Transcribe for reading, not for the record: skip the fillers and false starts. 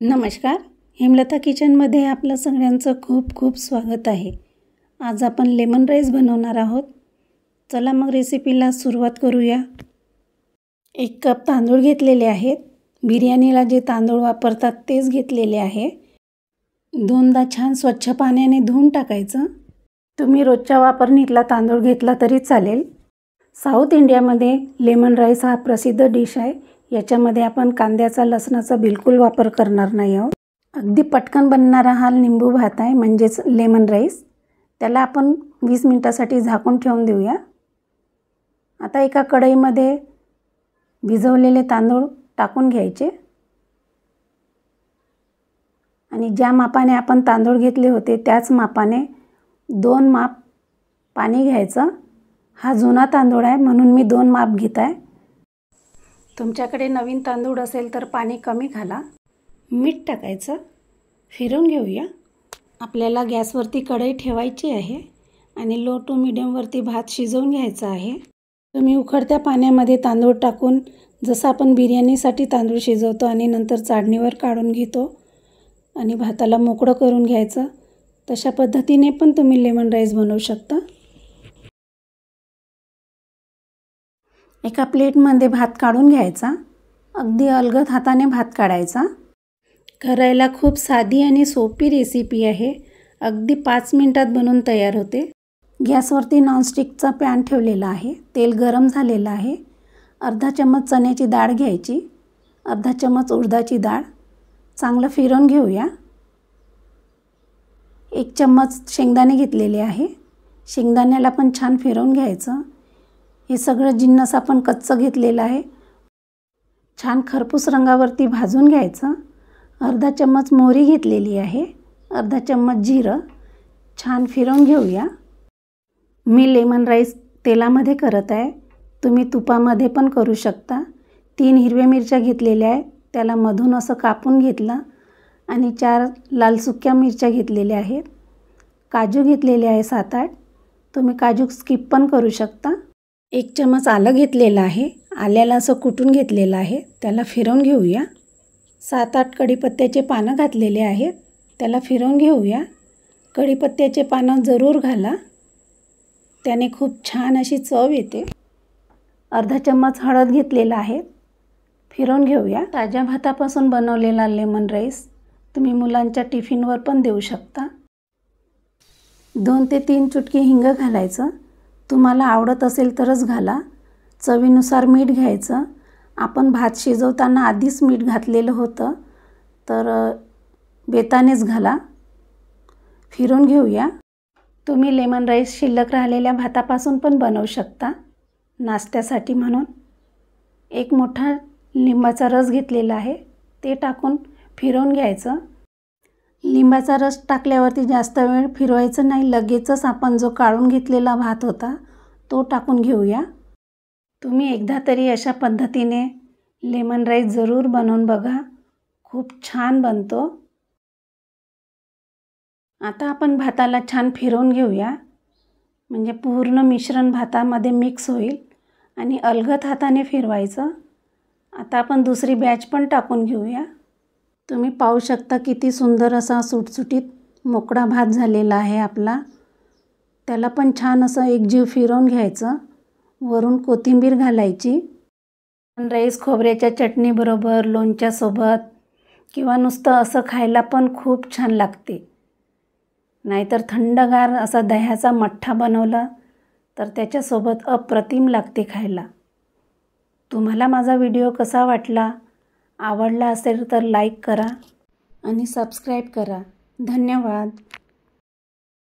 नमस्कार, हेमलता किचनमध्ये आपलं सगळ्यांचं खूप खूप स्वागत आहे। आज आपण लेमन राईस बनवणार आहोत। चला मग रेसिपीला सुरुवात करूया। 1 कप तांदूळ घेतलेले आहेत। बिर्याणीला जे तांदूळ वापरतात तेच घेतलेले आहे। दोनदा छान स्वच्छ पाण्याने धुवून टाकायचं। तुम्ही रोजच्या वापरणीतला तांदूळ घेतला तरी चालेल। साऊथ इंडियामध्ये लेमन राईस हा प्रसिद्ध डिश आहे। याच्यामध्ये आपण कांद्याचा लसणाचा बिलकुल वापर करणार नाही आहोत। अगदी पटकन बनणारा हा लिंबू भात आहे म्हणजेच लेमन राईस। त्याला आपण 20 मिनिटांसाठी झाकून ठेवून देऊया। आता एका कढईमध्ये भिजवलेले तांदूळ टाकून घ्यायचे आणि ज्या मापाने आपण तांदूळ घेतले होते त्याच मापाने 2 माप पाणी घ्यायचं। हा जुना तांदूळ आहे म्हणून मी 2 माप घेत आहे। तुमच्याकडे नवीन तांदूळ असेल तर पाणी कमी घाला। मीठ टाकायचं, फिरवून घेऊया। आपल्याला गॅसवरती कढई ठेवायची आहे आणि लो टू मीडियमवरती भात शिजवून घ्यायचा आहे। तुम्ही उकळत्या पाण्यामध्ये तांदूळ टाकून जसं आपण बिर्याणीसाठी तांदूळ शिजवतो आणि नंतर चाळणीवर काढून घेतो आणि भाताला मोकळं करून घ्यायचं, तशा पद्धतीने पण तुम्ही लेमन राईस बनवू शकता। एका प्लेटमध्ये भात काढून घ्यायचा। अगदी अलगद हाताने भात काढायचा। करायला खूप साधी आणि सोपी रेसिपी आहे। अगदी 5 मिनिटात बनवून तयार होते। गॅसवरती नॉनस्टिकचा पॅन ठेवलेला आहे। तेल गरम झालेलं आहे। अर्धा चम्मच चण्याची डाळ घ्यायची, अर्धा चम्मच उडदाची डाळ चांगलं फिरवून घेऊया। 1 चम्मच शेंगदाणे घेतलेले आहे। शेंगदाण्याला पण छान फिरवून घ्यायचं। हे सगळं जिन्नस आपण कच्चं घेतलेलं आहे। छान खरपूस रंगावरती भाजून घ्यायचं। अर्धा चम्मच मोहरी घेतलेली आहे, अर्धा चम्मच जिरं छान फिरवून घेऊया। मी लेमन राईस तेलामध्ये करत आहे, तुम्ही तुपामध्ये पण करू शकता। 3 हिरव्या मिरच्या घेतलेल्या आहेत, त्याला मधून असं कापून घेतलं आणि 4 लाल सुक्या मिरच्या घेतलेल्या आहेत। काजू घेतलेले आहे 7-8, तुम्ही काजू स्किप पण करू शकता। 1 चम्मच आलं घेतलेलं आहे। आल्याला असं कुटून घेतलेलं आहे, त्याला फिरवून घेऊया। 7-8 कढीपत्त्याचे पानं घातलेले आहेत, त्याला फिरवून घेऊया। कढीपत्त्याचे पानं जरूर घाला, त्याने खूप छान अशी चव येते। अर्धा चम्मच हळद घेतलेला आहे, फिरवून घेऊया। ताज्या भातापासून बनवलेला लेमन राईस तुम्ही मुलांच्या टिफिनवर पण देऊ शकता। 2 ते 3 चुटकी हिंग घालायचं, तुम्हाला आवडत असेल तरच घाला। चवीनुसार मीठ घ्यायचं। आपण भात शिजवताना आधीच मीठ घातलेलं होतं, तर बेतानेच घाला। फिरवून घेऊया। तुम्ही लेमन राईस शिल्लक राहिलेल्या भातापासून पण बनवू शकता नाश्त्यासाठी म्हणून। 1 मोठा लिंबाचा रस घेतलेला आहे, ते टाकून फिरवून घ्यायचं। लिंबाचा रस टाकल्यावरती जास्त वेळ फिरवायचं नाही, लगेचच आपण जो काढून घेतलेला भात होता तो टाकून घेऊया। तुम्ही एकदा तरी अशा पद्धतीने लेमन राईस जरूर बनवून बघा, खूप छान बनतो। आता आपण भाताला छान फिरवून घेऊया, म्हणजे पूर्ण मिश्रण भातामध्ये मिक्स होईल आणि अलगद हाताने फिरवायचं। आता आपण दुसरी बॅच पण टाकून घेऊया। तुम्ही पाहू शकता किती सुंदर असा सुटसुटीत मोकळा भात झालेला आहे आपला। त्याला पण छान असं एकजीव फिरवून घ्यायचं। वरून कोथिंबीर घालायची। राईस खोबऱ्याच्या चटणीबरोबर, लोणच्यासोबत किंवा नुसतं असं खायला पण खूप छान लागते। नाहीतर थंडगार असा दह्याचा मठ्ठा बनवला तर त्याच्यासोबत अप्रतिम लागते खायला। तुम्हाला माझा व्हिडिओ कसा वाटला? आवडला असेल तर लाईक करा आणि सबस्क्राईब करा। धन्यवाद।